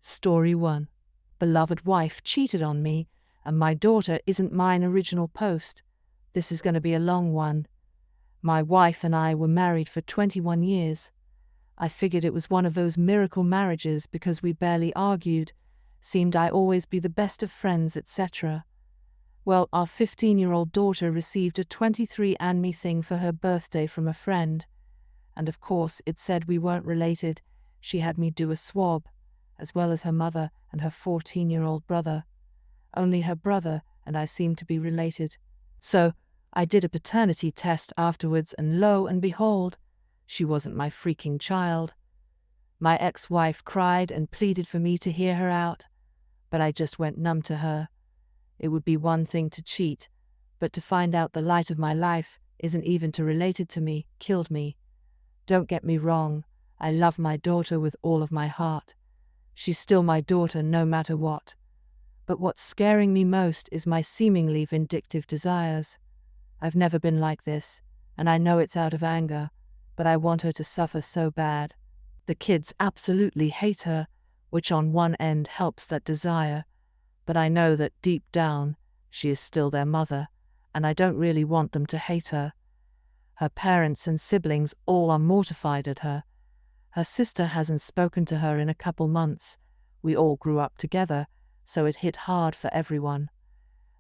Story 1. Beloved wife cheated on me, and my daughter isn't mine original post. This is going to be a long one. My wife and I were married for 21 years. I figured it was one of those miracle marriages because we barely argued, seemed I always be the best of friends, etc. Well, our 15-year-old daughter received a 23andMe thing for her birthday from a friend. And of course, it said we weren't related. She had me do a swab, as well as her mother and her 14-year-old brother. Only her brother and I seemed to be related. So, I did a paternity test afterwards, and lo and behold, she wasn't my freaking child. My ex-wife cried and pleaded for me to hear her out, but I just went numb to her. It would be one thing to cheat, but to find out the light of my life isn't even related to me killed me. Don't get me wrong, I love my daughter with all of my heart. She's still my daughter no matter what. But what's scaring me most is my seemingly vindictive desires. I've never been like this, and I know it's out of anger, but I want her to suffer so bad. The kids absolutely hate her, which on one end helps that desire, but I know that deep down, she is still their mother, and I don't really want them to hate her. Her parents and siblings all are mortified at her. Her sister hasn't spoken to her in a couple months. We all grew up together, so it hit hard for everyone.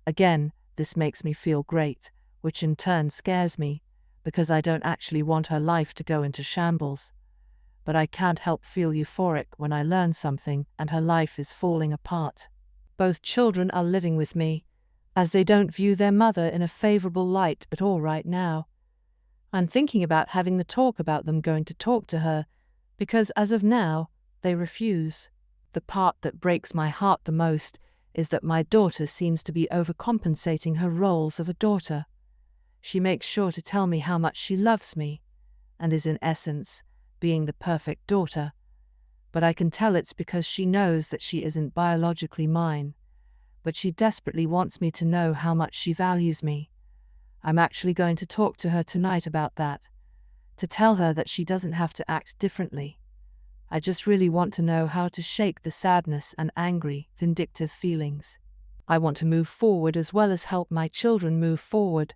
Again, this makes me feel great, which in turn scares me, because I don't actually want her life to go into shambles. But I can't help feel euphoric when I learn something and her life is falling apart. Both children are living with me, as they don't view their mother in a favorable light at all right now. I'm thinking about having the talk about them going to talk to her, because as of now, they refuse. The part that breaks my heart the most is that my daughter seems to be overcompensating her roles of a daughter. She makes sure to tell me how much she loves me, and is in essence being the perfect daughter. But I can tell it's because she knows that she isn't biologically mine, but she desperately wants me to know how much she values me. I'm actually going to talk to her tonight about that, to tell her that she doesn't have to act differently. I just really want to know how to shake the sadness and angry, vindictive feelings. I want to move forward as well as help my children move forward,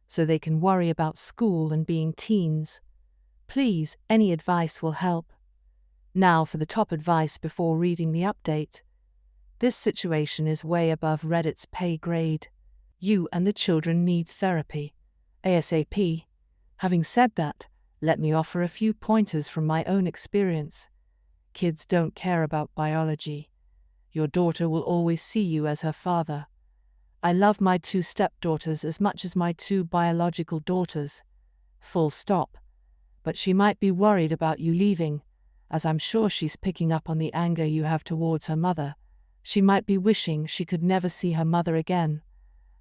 so they can worry about school and being teens. Please, any advice will help. Now for the top advice before reading the update. This situation is way above Reddit's pay grade. You and the children need therapy. ASAP. Having said that, let me offer a few pointers from my own experience. Kids don't care about biology. Your daughter will always see you as her father. I love my 2 stepdaughters as much as my 2 biological daughters. Full stop. But she might be worried about you leaving, as I'm sure she's picking up on the anger you have towards her mother. She might be wishing she could never see her mother again,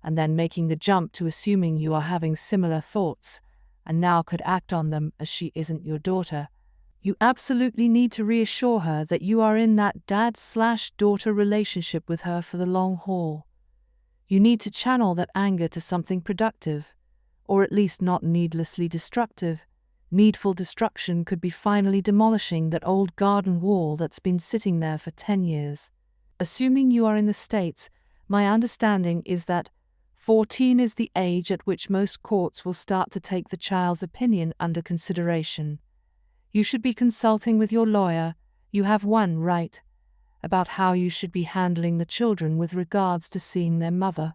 and then making the jump to assuming you are having similar thoughts, and now could act on them as she isn't your daughter. You absolutely need to reassure her that you are in that dad/daughter relationship with her for the long haul. You need to channel that anger to something productive, or at least not needlessly destructive. Needful destruction could be finally demolishing that old garden wall that's been sitting there for 10 years. Assuming you are in the States, my understanding is that 14 is the age at which most courts will start to take the child's opinion under consideration. You should be consulting with your lawyer, you have one, right, about how you should be handling the children with regards to seeing their mother.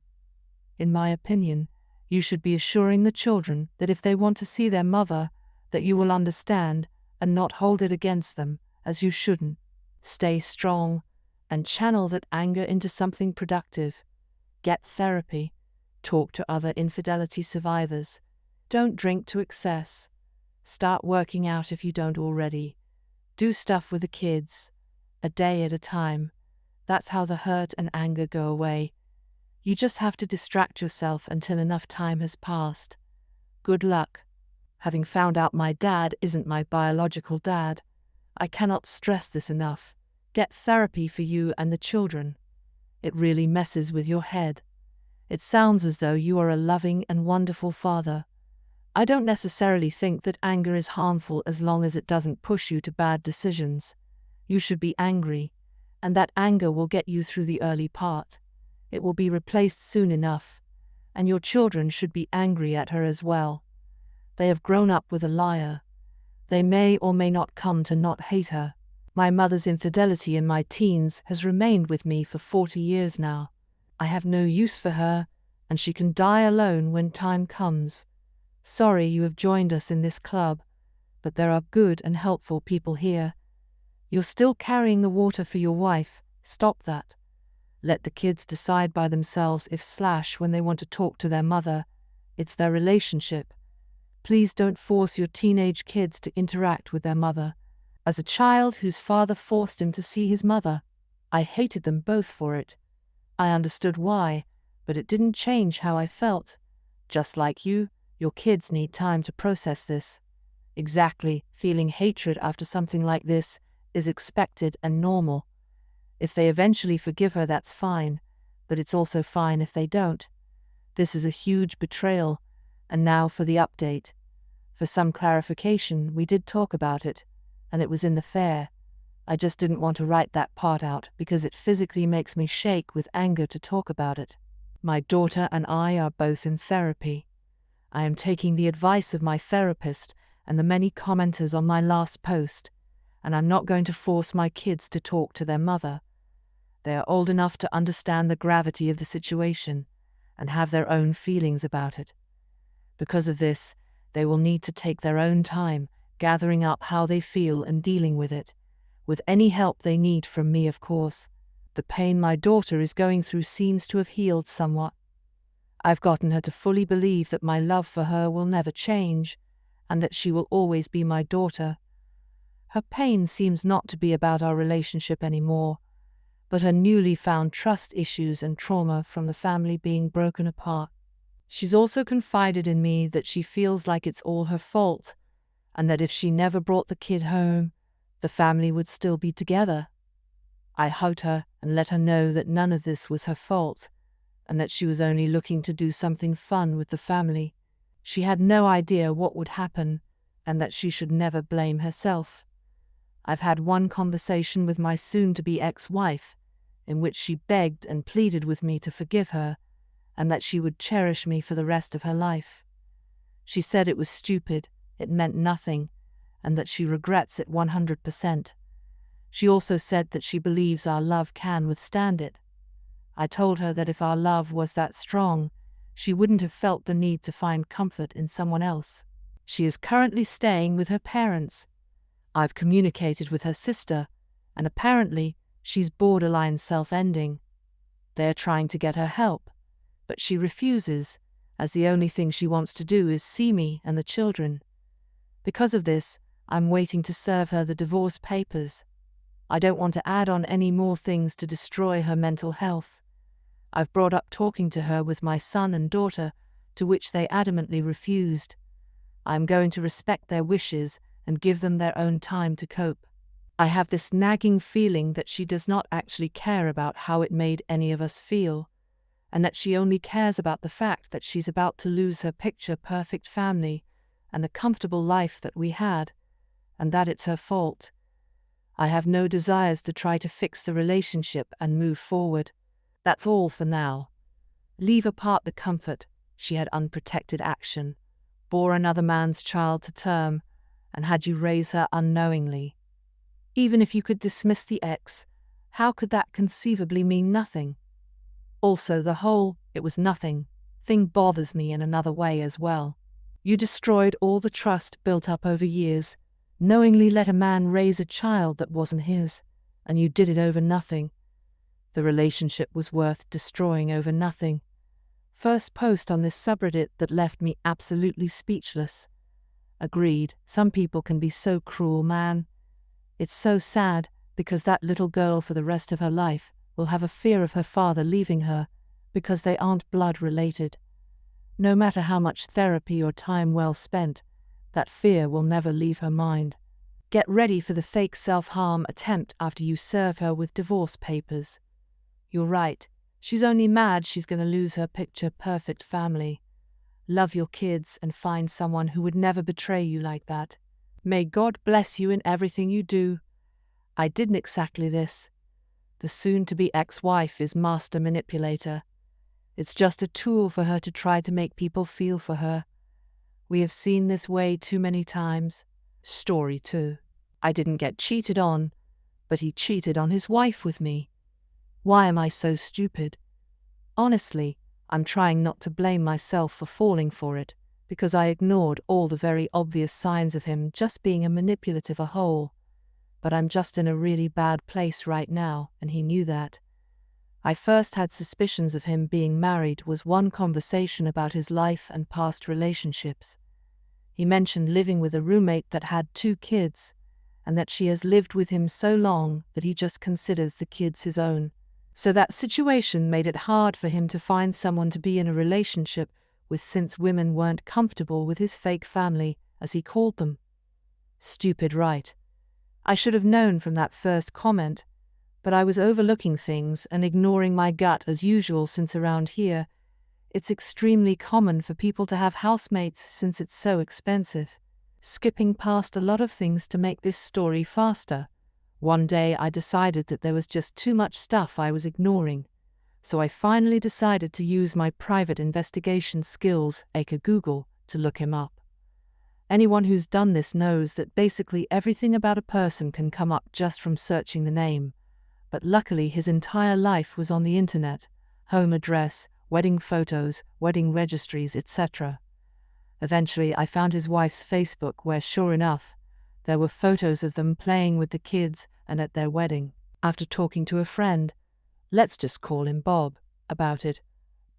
In my opinion, you should be assuring the children that if they want to see their mother, that you will understand and not hold it against them, as you shouldn't. Stay strong and channel that anger into something productive. Get therapy. Talk to other infidelity survivors. Don't drink to excess. Start working out if you don't already. Do stuff with the kids, a day at a time. That's how the hurt and anger go away. You just have to distract yourself until enough time has passed. Good luck. Having found out my dad isn't my biological dad, I cannot stress this enough. Get therapy for you and the children. It really messes with your head. It sounds as though you are a loving and wonderful father. I don't necessarily think that anger is harmful as long as it doesn't push you to bad decisions. You should be angry, and that anger will get you through the early part. It will be replaced soon enough, and your children should be angry at her as well. They have grown up with a liar. They may or may not come to not hate her. My mother's infidelity in my teens has remained with me for 40 years now. I have no use for her, and she can die alone when time comes. Sorry you have joined us in this club, but there are good and helpful people here. You're still carrying the water for your wife. Stop that. Let the kids decide by themselves when they want to talk to their mother. It's their relationship. Please don't force your teenage kids to interact with their mother. As a child whose father forced him to see his mother, I hated them both for it. I understood why, but it didn't change how I felt. Just like you, your kids need time to process this. Exactly, feeling hatred after something like this is expected and normal. If they eventually forgive her, that's fine, but it's also fine if they don't. This is a huge betrayal. And now for the update. For some clarification, we did talk about it, and it was in the fair. I just didn't want to write that part out because it physically makes me shake with anger to talk about it. My daughter and I are both in therapy. I am taking the advice of my therapist and the many commenters on my last post, and I'm not going to force my kids to talk to their mother. They are old enough to understand the gravity of the situation and have their own feelings about it. Because of this, they will need to take their own time, gathering up how they feel and dealing with it, with any help they need from me, of course. The pain my daughter is going through seems to have healed somewhat. I've gotten her to fully believe that my love for her will never change, and that she will always be my daughter. Her pain seems not to be about our relationship anymore, but her newly found trust issues and trauma from the family being broken apart. She's also confided in me that she feels like it's all her fault, and that if she never brought the kid home, the family would still be together. I hugged her and let her know that none of this was her fault, and that she was only looking to do something fun with the family. She had no idea what would happen, and that she should never blame herself. I've had one conversation with my soon-to-be ex-wife, in which she begged and pleaded with me to forgive her, and that she would cherish me for the rest of her life. She said it was stupid, it meant nothing, and that she regrets it 100%. She also said that she believes our love can withstand it. I told her that if our love was that strong, she wouldn't have felt the need to find comfort in someone else. She is currently staying with her parents. I've communicated with her sister, and apparently she's borderline self-ending. They're trying to get her help, but she refuses, as the only thing she wants to do is see me and the children. Because of this, I'm waiting to serve her the divorce papers. I don't want to add on any more things to destroy her mental health. I've brought up talking to her with my son and daughter, to which they adamantly refused. I'm going to respect their wishes and give them their own time to cope. I have this nagging feeling that she does not actually care about how it made any of us feel, and that she only cares about the fact that she's about to lose her picture-perfect family and the comfortable life that we had, and that it's her fault. I have no desires to try to fix the relationship and move forward. That's all for now. Leave apart the comfort, she had unprotected action, bore another man's child to term, and had you raise her unknowingly. Even if you could dismiss the ex, how could that conceivably mean nothing? Also, the whole "it was nothing" thing bothers me in another way as well. You destroyed all the trust built up over years, knowingly let a man raise a child that wasn't his, and you did it over nothing. The relationship was worth destroying over nothing. First post on this subreddit that left me absolutely speechless. Agreed, some people can be so cruel, man. It's so sad, because that little girl for the rest of her life will have a fear of her father leaving her, because they aren't blood related. No matter how much therapy or time well spent, that fear will never leave her mind. Get ready for the fake self-harm attempt after you serve her with divorce papers. You're right, she's only mad she's going to lose her picture-perfect family. Love your kids and find someone who would never betray you like that. May God bless you in everything you do. I didn't exactly this. The soon-to-be ex-wife is master manipulator. It's just a tool for her to try to make people feel for her. We have seen this way too many times. Story 2. I didn't get cheated on, but he cheated on his wife with me. Why am I so stupid? Honestly, I'm trying not to blame myself for falling for it, because I ignored all the very obvious signs of him just being a manipulative a hole. But I'm just in a really bad place right now, and he knew that. I first had suspicions of him being married was one conversation about his life and past relationships. He mentioned living with a roommate that had 2 kids, and that she has lived with him so long that he just considers the kids his own. So that situation made it hard for him to find someone to be in a relationship with, since women weren't comfortable with his fake family, as he called them. Stupid, right? I should have known from that first comment, but I was overlooking things and ignoring my gut as usual, since around here, it's extremely common for people to have housemates since it's so expensive. Skipping past a lot of things to make this story faster, one day I decided that there was just too much stuff I was ignoring, so I finally decided to use my private investigation skills, aka Google, to look him up. Anyone who's done this knows that basically everything about a person can come up just from searching the name, but luckily his entire life was on the internet: home address, wedding photos, wedding registries, etc. Eventually I found his wife's Facebook, where sure enough, there were photos of them playing with the kids and at their wedding. After talking to a friend, let's just call him Bob, about it,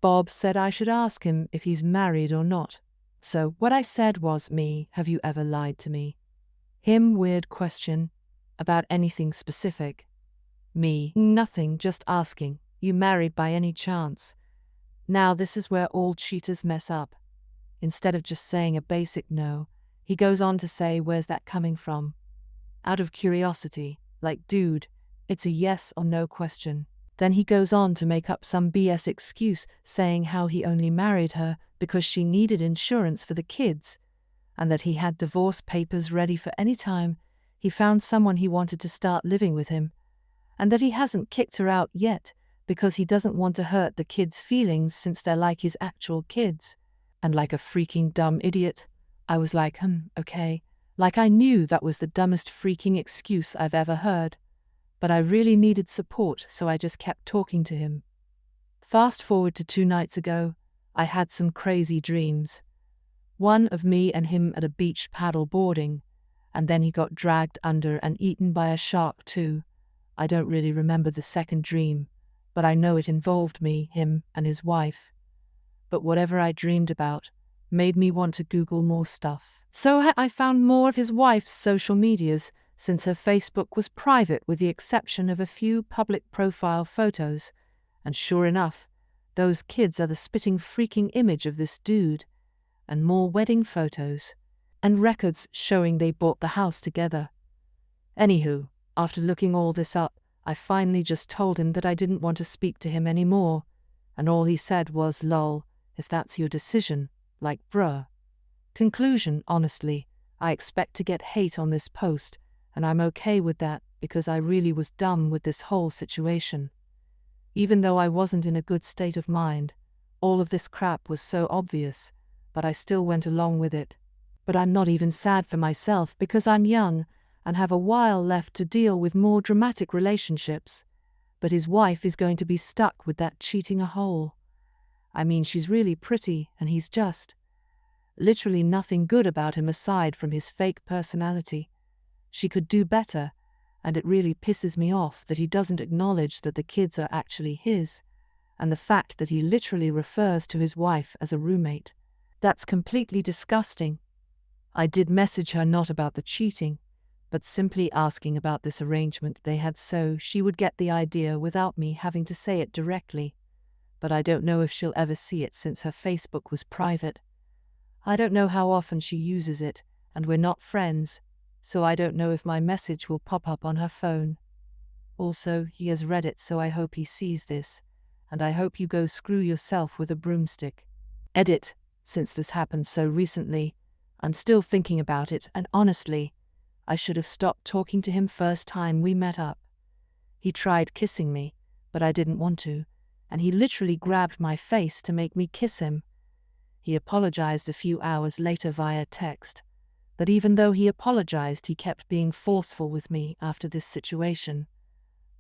Bob said I should ask him if he's married or not. So what I said was, me, have you ever lied to me? Him, weird question. About anything specific? Me, nothing, just asking, you married by any chance? Now this is where all cheaters mess up. Instead of just saying a basic no, he goes on to say, where's that coming from? Out of curiosity, like dude, it's a yes or no question. Then he goes on to make up some BS excuse, saying how he only married her because she needed insurance for the kids, and that he had divorce papers ready for any time he found someone he wanted to start living with him, and that he hasn't kicked her out yet because he doesn't want to hurt the kids' feelings since they're like his actual kids. And like a freaking dumb idiot, I was like, okay, like I knew that was the dumbest freaking excuse I've ever heard. But I really needed support, so I just kept talking to him. Fast forward to 2 nights ago, I had some crazy dreams. One of me and him at a beach paddle boarding, and then he got dragged under and eaten by a shark too. I don't really remember the second dream, but I know it involved me, him, and his wife. But whatever I dreamed about made me want to Google more stuff. So I found more of his wife's social medias, since her Facebook was private with the exception of a few public profile photos, and sure enough, those kids are the spitting freaking image of this dude, and more wedding photos, and records showing they bought the house together. Anywho, after looking all this up, I finally just told him that I didn't want to speak to him anymore, and all he said was, lol, if that's your decision, like bruh. Conclusion, honestly, I expect to get hate on this post, and I'm okay with that because I really was done with this whole situation. Even though I wasn't in a good state of mind, all of this crap was so obvious, but I still went along with it. But I'm not even sad for myself because I'm young and have a while left to deal with more dramatic relationships. But his wife is going to be stuck with that cheating a hole. I mean, she's really pretty and he's just literally nothing good about him aside from his fake personality. She could do better, and it really pisses me off that he doesn't acknowledge that the kids are actually his, and the fact that he literally refers to his wife as a roommate. That's completely disgusting. I did message her not about the cheating, but simply asking about this arrangement they had so she would get the idea without me having to say it directly. But I don't know if she'll ever see it since her Facebook was private. I don't know how often she uses it, and we're not friends, so I don't know if my message will pop up on her phone. Also, he has read it, so I hope he sees this, and I hope you go screw yourself with a broomstick. Edit. Since this happened so recently, I'm still thinking about it, and honestly, I should have stopped talking to him first time we met up. He tried kissing me, but I didn't want to, and he literally grabbed my face to make me kiss him. He apologized a few hours later via text, but even though he apologized, he kept being forceful with me after this situation.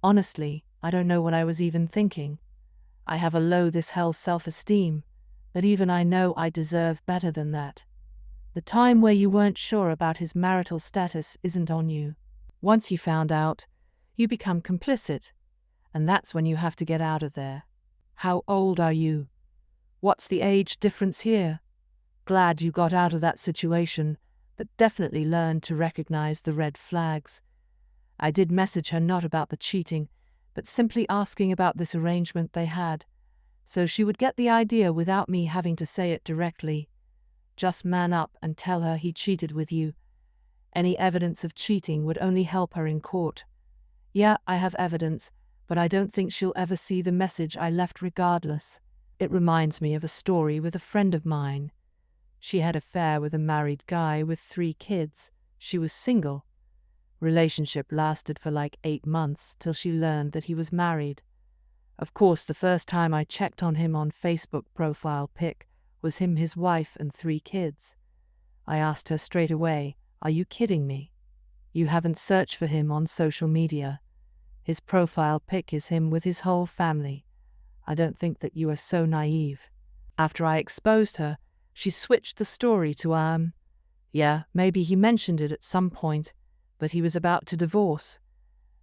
Honestly, I don't know what I was even thinking. I have a low this hell self-esteem, but even I know I deserve better than that. The time where you weren't sure about his marital status isn't on you. Once you found out, you become complicit, and that's when you have to get out of there. How old are you? What's the age difference here? Glad you got out of that situation, but definitely learned to recognize the red flags. I did message her not about the cheating, but simply asking about this arrangement they had, so she would get the idea without me having to say it directly. Just man up and tell her he cheated with you. Any evidence of cheating would only help her in court. Yeah, I have evidence, but I don't think she'll ever see the message I left regardless. It reminds me of a story with a friend of mine. She had an affair with a married guy with 3 kids. She was single. Relationship lasted for like 8 months till she learned that he was married. Of course, the first time I checked on him on Facebook profile pic was him, his wife, and 3 kids. I asked her straight away, "Are you kidding me? You haven't searched for him on social media. His profile pic is him with his whole family. I don't think that you are so naive." After I exposed her, she switched the story to yeah, maybe he mentioned it at some point, but he was about to divorce.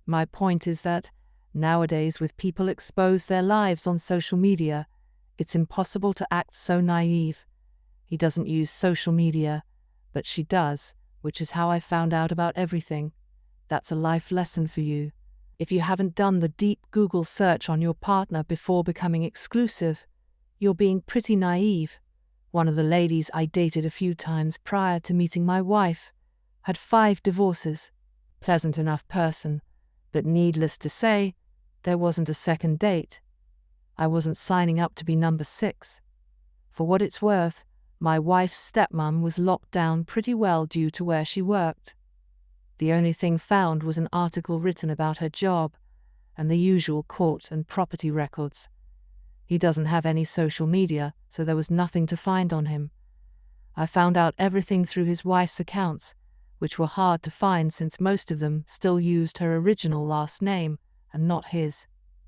My point is that, nowadays with people expose their lives on social media, it's impossible to act so naive. He doesn't use social media, but she does, which is how I found out about everything. That's a life lesson for you. If you haven't done the deep Google search on your partner before becoming exclusive, you're being pretty naive. One of the ladies I dated a few times prior to meeting my wife had 5 divorces. Pleasant enough person, but needless to say, there wasn't a second date. I wasn't signing up to be number 6. For what it's worth, my wife's stepmom was locked down pretty well due to where she worked. The only thing found was an article written about her job, and the usual court and property records. He doesn't have any social media, so there was nothing to find on him. I found out everything through his wife's accounts, which were hard to find since most of them still used her original last name and not his.